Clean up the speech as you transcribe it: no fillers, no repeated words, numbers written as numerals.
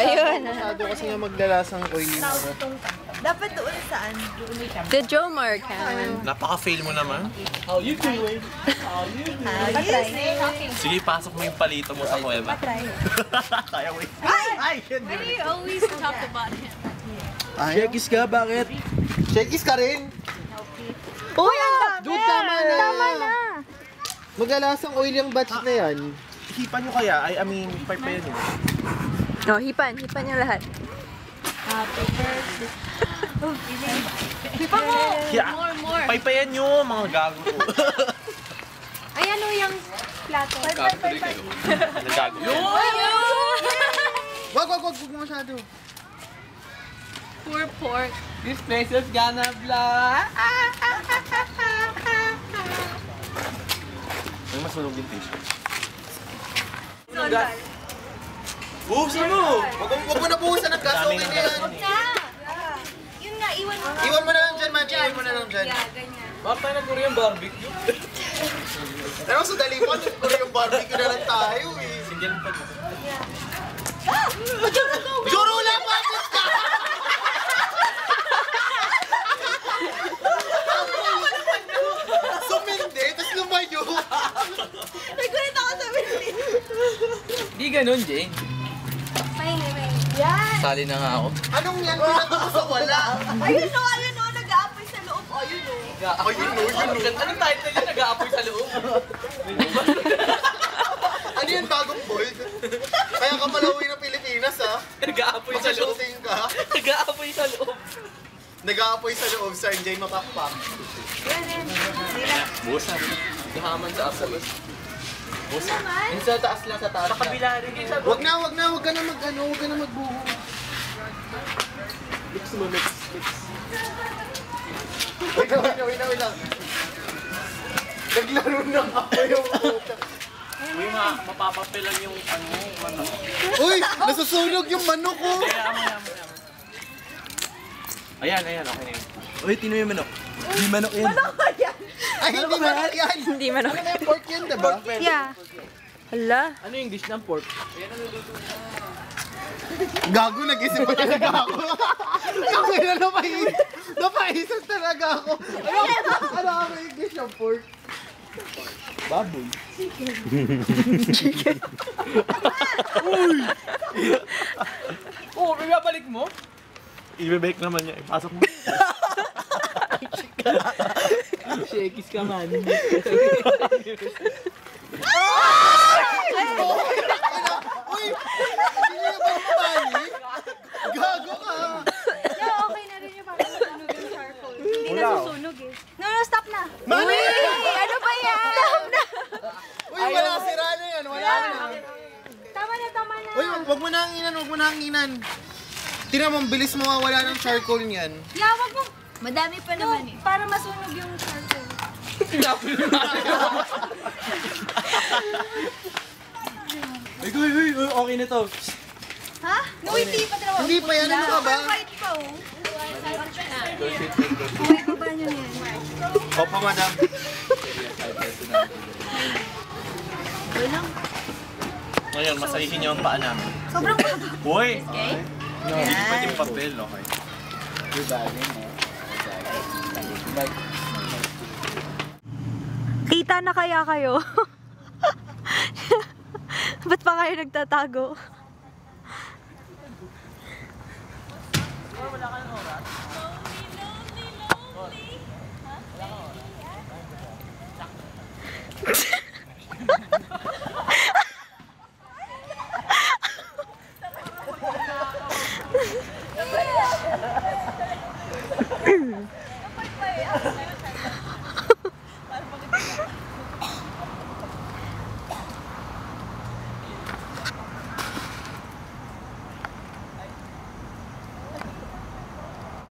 Ayun. Masyado kasi nga maglalasang oily mo. Dapat doon saan? The Jomar can. Napaka-fail mo naman. How you doing? Sige, pasok mo yung palito mo sa kuweba. Kaya wait. Ay! Why do you always talk about him? Shakis ka, bakit? Shakis ka rin? Uy, ang dami! Dude, tama na! Tama na! Maglalasang oily ang batch na yan. Hipan nyo kaya? I mean, paypayan nyo. Oh, hipan. Hipan yung lahat. Happy birthday. Pipa mo! More. Paypayan nyo, mga gago. Ay, ano yung plato? Nagago. Wag mo masyado. Poor pork. This place is gonna blow. May mas malong din tissue. Buhusan mo! Wag mo na buhusan ng gas, okay na yan. Yun nga, iwan mo. Iwan mo na lang dyan, Manny. Iwan mo na lang dyan. Ganyan. Bakit tayo nag-Korean barbecue? Pero sa dalipan, Korean barbecue na lang tayo eh. Sindihan pa. Juro lang, bakit ka? Sumindi, tapos lumayo. Nagkulit ako sa Willy. Di ganun, Jane. Mahingi. Yan! Sali na nga ako. Anong yan? Pinatapos sa wala. Ayun o, nag-aapoy sa loob. Ayun o. Anong title yun? Nag-aapoy sa loob. Ano yan, bagong bold? Kaya ka malawin ng Pilipinas, ha? Nag-aapoy sa loob. Mag-shooting ka. Nag-aapoy sa loob. Nag-aapoy sa loob, Sir Jay Mapakpak. Buhusan. Nahaman sa asabas. Naman? Sa taas lang, sa taas Sa kabila rin yun. Wag na, wag ka na magbuho. Mix mo, mix. Wait lang. Naglaro na ako yung puta. Uy, mapapapilan yung manok. Uy, nasusunog yung manok ko. Kaya, ayan, okay na yun. Uy, tino yung manok. Di manok yan. Ay, hindi manok yan. Hindi man Ano na yung pork yan, diba? Yeah. Hala. Ano yung dish ng pork? Gago, nag-isip pa talaga ako. Kami na napaisip talaga ako. Ano ako yung dish ng pork? Baboy. Oh, ibabalik mo? I-bake naman niya. Ipasok mo. Shakis ka man. Uy! Hindi niya ba mabali? Gago ka! Okay na rin yung parang nasunog yung charcoal. Hindi nasusunog eh. No, stop na. Mali! Ano ba yan? Uy, wala, sira na yan. Wala na. Tama na. Uy, wag mo na hanginan. Tira mo, ang bilis mawawala ng charcoal niyan. Yeah, wag mo. Madami pa naman eh. Para masunog yung charcoal. Uy, okay na to. Ha? No, hindi pa talaga. Hindi pa yan, ano ka ba? Kahit pa oh. Okay pa ba nyo yan? Opo, madam. Ngayon, masahihin niyo ang paa namin. Sobrang baba. Uy! Hindi pwede papel, okay? Kita na kaya kayo? Ba't pa kayo nagtatago? Wala ka ng oras? Lonely, lonely.